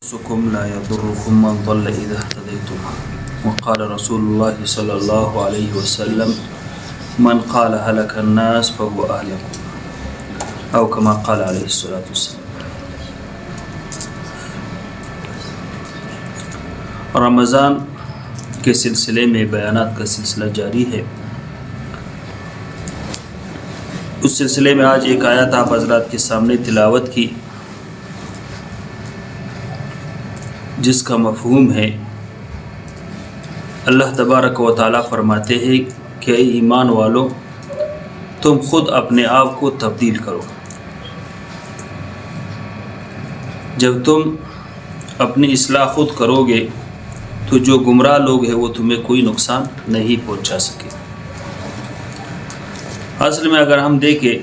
سکم لا يضركم من ضل اذا اهتديتم وقال رسول الله صلی اللہ علیہ وسلم من قال هلك الناس فهو اهلكم او كما قال علیہ الصلوۃ والسلام۔ رمضان کے سلسلے میں بیانات کا سلسلہ جاری ہے۔ اس سلسلے میں آج ایک آیت آپ حضرات کے سامنے تلاوت کی، جس کا مفہوم ہے اللہ تبارک و تعالیٰ فرماتے ہیں کہ اے ایمان والو، تم خود اپنے آپ کو تبدیل کرو۔ جب تم اپنی اصلاح خود کرو گے تو جو گمراہ لوگ ہیں وہ تمہیں کوئی نقصان نہیں پہنچا سکے۔ اصل میں اگر ہم دیکھیں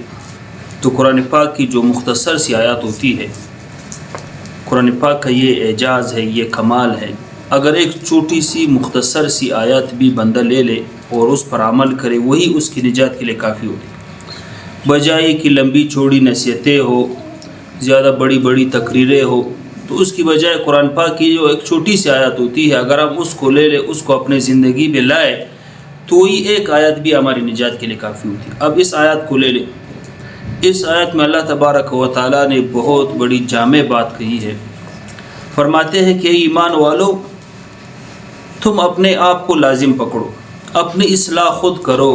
تو قرآن پاک کی جو مختصر سی آیات ہوتی ہے، قرآن پاک کا یہ اعجاز ہے، یہ کمال ہے۔ اگر ایک چھوٹی سی مختصر سی آیت بھی بندہ لے لے اور اس پر عمل کرے، وہی اس کی نجات کے لیے کافی ہوتی ہے، بجائے کہ لمبی چوڑی نصیحتیں ہو، زیادہ بڑی بڑی تقریریں ہو۔ تو اس کی بجائے قرآن پاک کی جو ایک چھوٹی سی آیت ہوتی ہے، اگر ہم اس کو لے لیں، اس کو اپنے زندگی میں لائے، تو وہی ایک آیت بھی ہماری نجات کے لیے کافی ہوتی ہے۔ اب اس آیت کو لے لیں، اس آیت میں اللہ تبارک و تعالیٰ نے بہت بڑی جامع بات کہی ہے۔ فرماتے ہیں کہ ایمان والو، تم اپنے آپ کو لازم پکڑو، اپنی اصلاح خود کرو،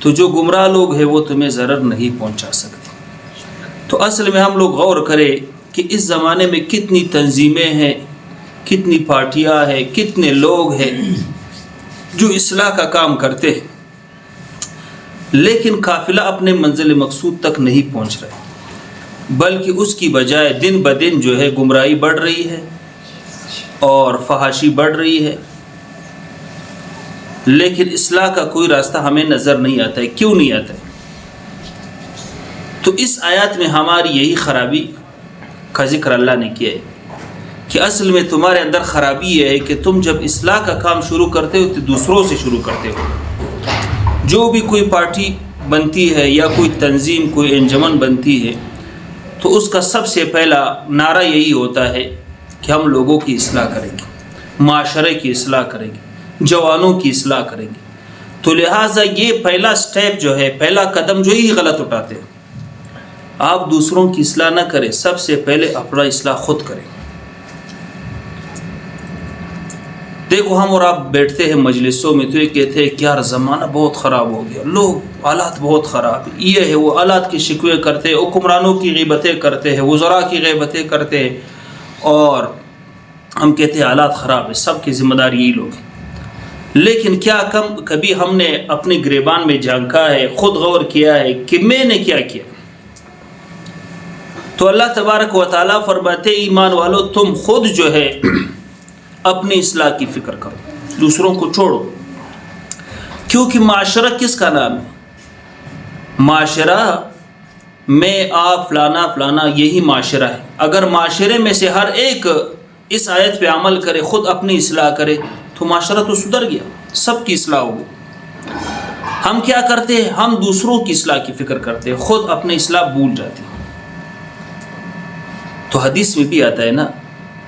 تو جو گمراہ لوگ ہیں وہ تمہیں ضرر نہیں پہنچا سکتے۔ تو اصل میں ہم لوگ غور کریں کہ اس زمانے میں کتنی تنظیمیں ہیں، کتنی پارٹیاں ہیں، کتنے لوگ ہیں جو اصلاح کا کام کرتے ہیں، لیکن قافلہ اپنے منزل مقصود تک نہیں پہنچ رہے، بلکہ اس کی بجائے دن بدن جو ہے گمراہی بڑھ رہی ہے اور فحاشی بڑھ رہی ہے، لیکن اصلاح کا کوئی راستہ ہمیں نظر نہیں آتا ہے۔ کیوں نہیں آتا ہے؟ تو اس آیات میں ہماری یہی خرابی کا ذکر اللہ نے کیا ہے کہ اصل میں تمہارے اندر خرابی یہ ہے کہ تم جب اصلاح کا کام شروع کرتے ہو تو دوسروں سے شروع کرتے ہو۔ جو بھی کوئی پارٹی بنتی ہے یا کوئی تنظیم، کوئی انجمن بنتی ہے، تو اس کا سب سے پہلا نعرہ یہی ہوتا ہے کہ ہم لوگوں کی اصلاح کریں گے، معاشرے کی اصلاح کریں گے، جوانوں کی اصلاح کریں گے۔ تو لہٰذا یہ پہلا سٹیپ جو ہے، پہلا قدم جو ہی غلط اٹھاتے ہیں۔ آپ دوسروں کی اصلاح نہ کریں، سب سے پہلے اپنا اصلاح خود کریں۔ دیکھو، ہم اور آپ بیٹھتے ہیں مجلسوں میں تو یہ کہتے ہیں کہ یار زمانہ بہت خراب ہو گیا، لوگ حالات بہت خراب ہے، یہ ہے وہ، حالات کی شکوے کرتے ہیں، حکمرانوں کی غیبتیں کرتے ہیں، وزراء کی غیبتیں کرتے ہیں، اور ہم کہتے ہیں حالات خراب ہے، سب کی ذمہ دار یہی لوگ ہیں۔ لیکن کیا کبھی ہم نے اپنے گریبان میں جھانکا ہے، خود غور کیا ہے کہ میں نے کیا کیا؟ تو اللہ تبارک و تعالیٰ فرماتے ایمان والو، تم خود جو ہے اپنی اصلاح کی فکر کرو، دوسروں کو چھوڑو، کیونکہ معاشرہ کس کا نام ہے؟ معاشرہ میں آپ فلانا فلانا، یہی معاشرہ ہے۔ اگر معاشرے میں سے ہر ایک اس آیت پہ عمل کرے، خود اپنی اصلاح کرے، تو معاشرہ تو سدھر گیا، سب کی اصلاح ہوگی۔ ہم کیا کرتے ہیں؟ ہم دوسروں کی اصلاح کی فکر کرتے ہیں، خود اپنی اصلاح بھول جاتے ہیں۔ تو حدیث میں بھی آتا ہے نا،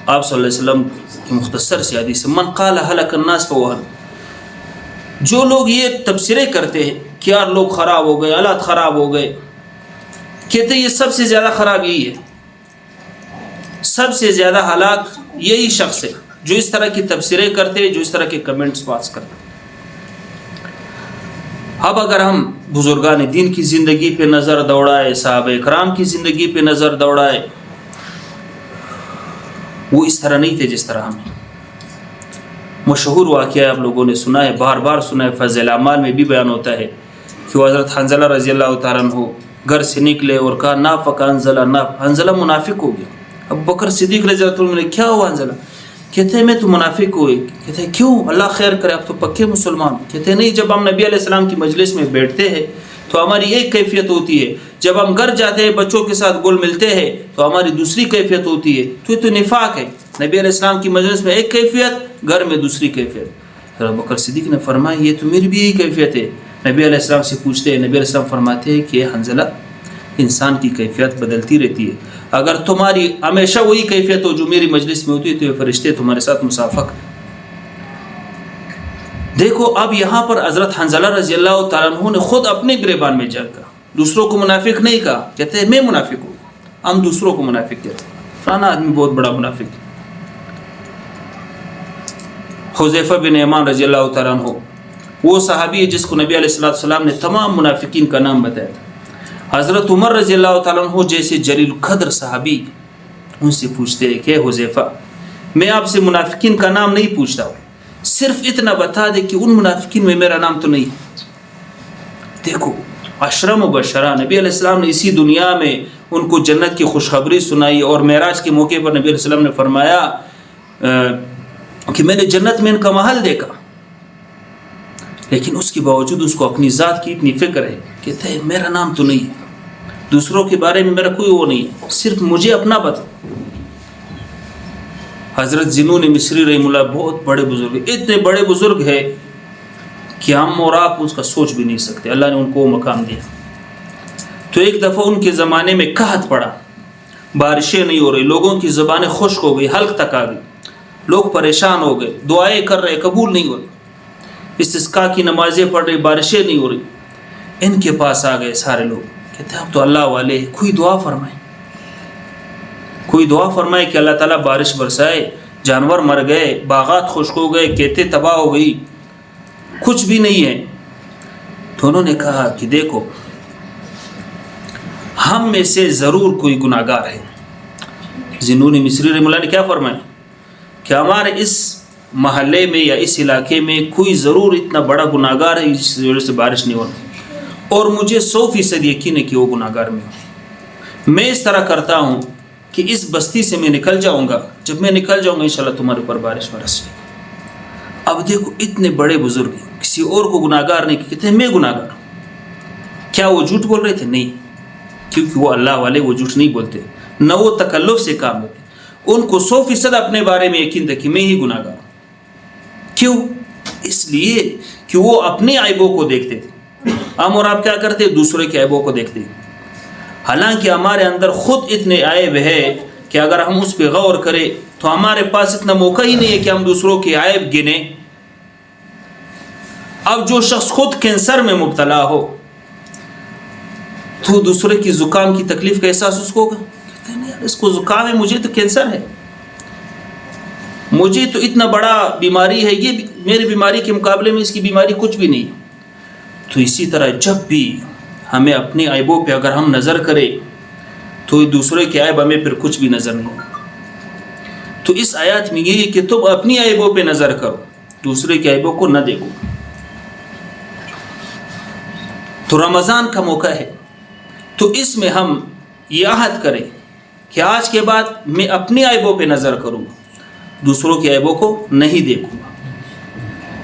آپ صلی اللہ علیہ وسلم کی مختصر سی حدیث ہے، من قال هلك الناس فهو اهلك۔ جو لوگ یہ تبصرے کرتے ہیں کہ یار لوگ خراب ہو گئے، حالات خراب ہو گئے، کہتے ہیں یہ سب سے زیادہ خراب یہی ہے، سب سے زیادہ ہلاک یہی شخص ہے جو اس طرح کی تبصرے کرتے ہیں، جو اس طرح کے کمنٹس پاس کرتے ہیں۔ اب اگر ہم بزرگان دین کی زندگی پہ نظر دوڑائے، صحابہ کرام کی زندگی پہ نظر دوڑائے، وہ اس طرح نہیں تھے جس طرح ہمیں۔ مشہور واقعہ آپ لوگوں نے سنا ہے، بار بار سنا ہے، فضائل اعمال میں بھی بیان ہوتا ہے کہ وہ حضرت حنظلہ رضی اللہ تعالیٰ عنہ گھر سے نکلے اور کہا نافق حنظلہ، حنظلہ منافق ہو گیا۔ اب بکر صدیق رضی اللہ عنہ نے کیا ہوا حنظلہ؟ کہتے ہیں میں تو منافق ہوئے۔ کہتے ہیں کیوں؟ اللہ خیر کرے، آپ تو پکے مسلمان۔ کہتے ہیں نہیں، جب ہم نبی علیہ السلام کی مجلس میں بیٹھتے ہیں تو ہماری ایک کیفیت ہوتی ہے، جب ہم گھر جاتے ہیں بچوں کے ساتھ گل ملتے ہیں تو ہماری دوسری کیفیت ہوتی ہے۔ تو یہ تو نفاق ہے، نبی علیہ السلام کی مجلس میں ایک کیفیت، گھر میں دوسری کیفیت۔ حضرت بکر صدیق نے فرمایا یہ تو میری بھی یہی کیفیت ہے۔ نبی علیہ السلام سے پوچھتے ہیں، نبی علیہ السلام فرماتے ہیں کہ حنظلہ انسان کی کیفیت بدلتی رہتی ہے. اگر تمہاری ہمیشہ وہی کیفیت ہو جو میری مجلس میں ہوتی ہے تو یہ فرشتے تمہارے ساتھ مصافحہ کریں. دیکھو اب یہاں پر حضرت حنظلہ رضی اللہ تعالیٰ عنہ نے خود اپنے گریبان میں جا کر دوسروں کو منافق نہیں کہا. کہتے ہیں میں منافق ہوں. ہم دوسروں کو منافق کہتے ہیں. فلانا آدمی بہت بڑا منافق ہے. حذیفہ بن یمان رضی اللہ تعالیٰ عنہ وہ صحابی ہے جس کو نبی علیہ السلام نے تمام منافقین کا نام بتایا تھا. حضرت عمر رضی اللہ تعالیٰ عنہ جیسے جلیل القدر صحابی ان سے پوچھتے ہیں کہ حذیفہ میں آپ سے منافقین کا نام نہیں پوچھتا ہوں, صرف اتنا بتا دے کہ ان منافقین میں میرا نام تو نہیں. دیکھو عشرہ مبشرہ نبی علیہ السلام نے اسی دنیا میں ان کو جنت کی خوشخبری سنائی, اور معراج کے موقع پر نبی علیہ السلام نے فرمایا کہ میں نے جنت میں ان کا محل دیکھا, لیکن اس کے باوجود اس کو اپنی ذات کی اتنی فکر ہے. کہتے ہیں میرا نام تو نہیں ہے, دوسروں کے بارے میں میرا کوئی وہ نہیں ہے, صرف مجھے اپنا بتا. حضرت ذنون مصری رحمہ اللہ بہت بڑے بزرگ, اتنے بڑے بزرگ ہیں کہ ہم اور آپ اس کا سوچ بھی نہیں سکتے. اللہ نے ان کو وہ مقام دیا. تو ایک دفعہ ان کے زمانے میں قحط پڑا, بارشیں نہیں ہو رہی, لوگوں کی زبانیں خشک ہو گئی, حلق تک آ گئی, لوگ پریشان ہو گئے, دعائیں کر رہے قبول نہیں ہو رہی, استسقاء کی نمازیں پڑھ رہی بارشیں نہیں ہو رہی. ان کے پاس آ گئے سارے لوگ, کہتے ہیں اب تو اللہ والے کوئی دعا فرمائے, کوئی دعا فرمائے کہ اللہ تعالیٰ بارش برسائے. جانور مر گئے, باغات خشک ہو گئے, کھیتیں تباہ ہو گئی, کچھ بھی نہیں ہے. تو انہوں نے کہا کہ دیکھو ہم میں سے ضرور کوئی گناہگار ہے. ذنون مصری رحمہ اللہ نے کیا فرمایا کہ ہمارے اس محلے میں یا اس علاقے میں کوئی ضرور اتنا بڑا گناہگار ہے جس کی وجہ سے بارش نہیں ہو رہی, اور مجھے 100% یقین ہے کہ وہ گناہگار میں ہوں. میں اس طرح کرتا ہوں کہ اس بستی سے میں نکل جاؤں گا, جب میں نکل جاؤں گا انشاءاللہ تمہارے اوپر بارش برس جائے گی. اب دیکھو اتنے بڑے بزرگ ہیں, کسی اور کو گناہگار نہیں کہتے ہیں میں گناہگار ہوں. کیا وہ جھوٹ بول رہے تھے؟ نہیں, کیونکہ وہ اللہ والے وہ جھوٹ نہیں بولتے, نہ وہ تکلف سے کام لیتے. ان کو 100% اپنے بارے میں یقین تھا کہ میں ہی گناہگار ہوں. کیوں؟ اس لیے کہ وہ اپنے عیبوں کو دیکھتے تھے. ہم اور آپ کیا کرتے؟ دوسرے کے عیبوں کو دیکھتے ہیں. حالانکہ ہمارے اندر خود اتنے عیب ہے کہ اگر ہم اس پہ غور کریں تو ہمارے پاس اتنا موقع ہی نہیں ہے کہ ہم دوسروں کے عیب گنیں. اب جو شخص خود کینسر میں مبتلا ہو تو دوسرے کی زکام کی تکلیف کا احساس اس کو ہوگا. کہتے ہیں یار اس کو زکام ہے, مجھے تو کینسر ہے, مجھے تو اتنا بڑا بیماری ہے, یہ میری بیماری کے مقابلے میں اس کی بیماری کچھ بھی نہیں. تو اسی طرح جب بھی ہمیں اپنے عیبوں پہ اگر ہم نظر کریں تو دوسرے کے عیب ہمیں پھر کچھ بھی نظر نہیں. تو اس آیات میں یہ ہے کہ تم اپنی عیبوں پہ نظر کرو, دوسرے کے عیبوں کو نہ دیکھو. تو رمضان کا موقع ہے, تو اس میں ہم یہ عہد کریں کہ آج کے بعد میں اپنی عیبوں پہ نظر کروں گا, دوسروں کے عیبوں کو نہیں دیکھوں گا.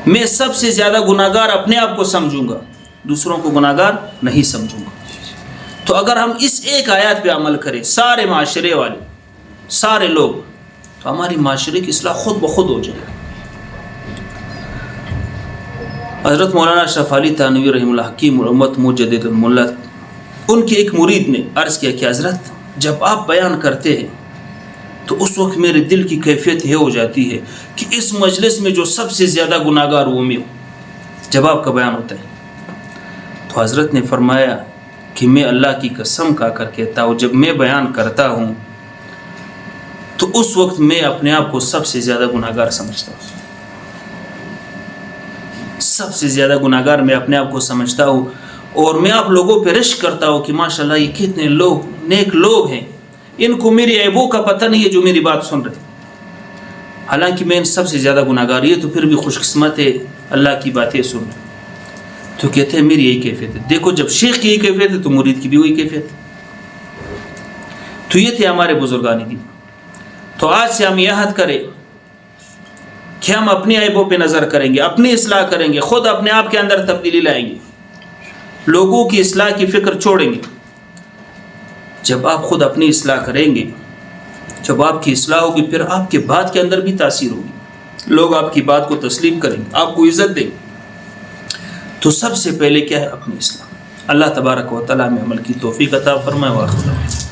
میں سب سے زیادہ گناہگار اپنے آپ کو سمجھوں گا, دوسروں کو گناہگار نہیں سمجھوں گا. تو اگر ہم اس ایک آیات پہ عمل کریں سارے معاشرے والے, سارے لوگ, تو ہماری معاشرے کی اصلاح خود بخود ہو جائے. حضرت مولانا اشرف علی تھانوی رحمہ اللہ حکیم الامت مجدد الملت, ان کے ایک مرید نے عرض کیا کہ حضرت جب آپ بیان کرتے ہیں تو اس وقت میرے دل کی کیفیت یہ ہو جاتی ہے کہ اس مجلس میں جو سب سے زیادہ گناہگار وہ میں ہوں جب آپ کا بیان ہوتا ہے. تو حضرت نے فرمایا کہ میں اللہ کی قسم کھا کر کہتا ہوں جب میں بیان کرتا ہوں تو اس وقت میں اپنے آپ کو سب سے زیادہ گناہگار سمجھتا ہوں, سب سے زیادہ گناہگار میں اپنے آپ کو سمجھتا ہوں. اور میں آپ لوگوں پہ رشک کرتا ہوں کہ ماشاءاللہ یہ کتنے لوگ نیک لوگ ہیں, ان کو میری عیبوں کا پتہ نہیں ہے جو میری بات سن رہے, حالانکہ میں ان سب سے زیادہ گناہگار, یہ تو پھر بھی خوش قسمت ہے اللہ کی باتیں سن رہے. تو کہتے ہیں میری یہی کیفیت ہے. دیکھو جب شیخ کی یہی کیفیت ہے تو مرید کی بھی وہی کیفیت ہے. تو یہ تھے ہمارے بزرگان دین. تو آج سے ہم یہ عہد کریں کہ ہم اپنی عیبوں پہ نظر کریں گے, اپنی اصلاح کریں گے, خود اپنے آپ کے اندر تبدیلی لائیں گے, لوگوں کی اصلاح کی فکر چھوڑیں گے. جب آپ خود اپنی اصلاح کریں گے, جب آپ کی اصلاح ہوگی پھر آپ کے بات کے اندر بھی تاثیر ہوگی, لوگ آپ کی بات کو تسلیم کریں گے, آپ کو عزت دیں گے. تو سب سے پہلے کیا ہے؟ اپنی اصلاح. اللہ تبارک و تعالیٰ میں عمل کی توفیق عطا فرمائے.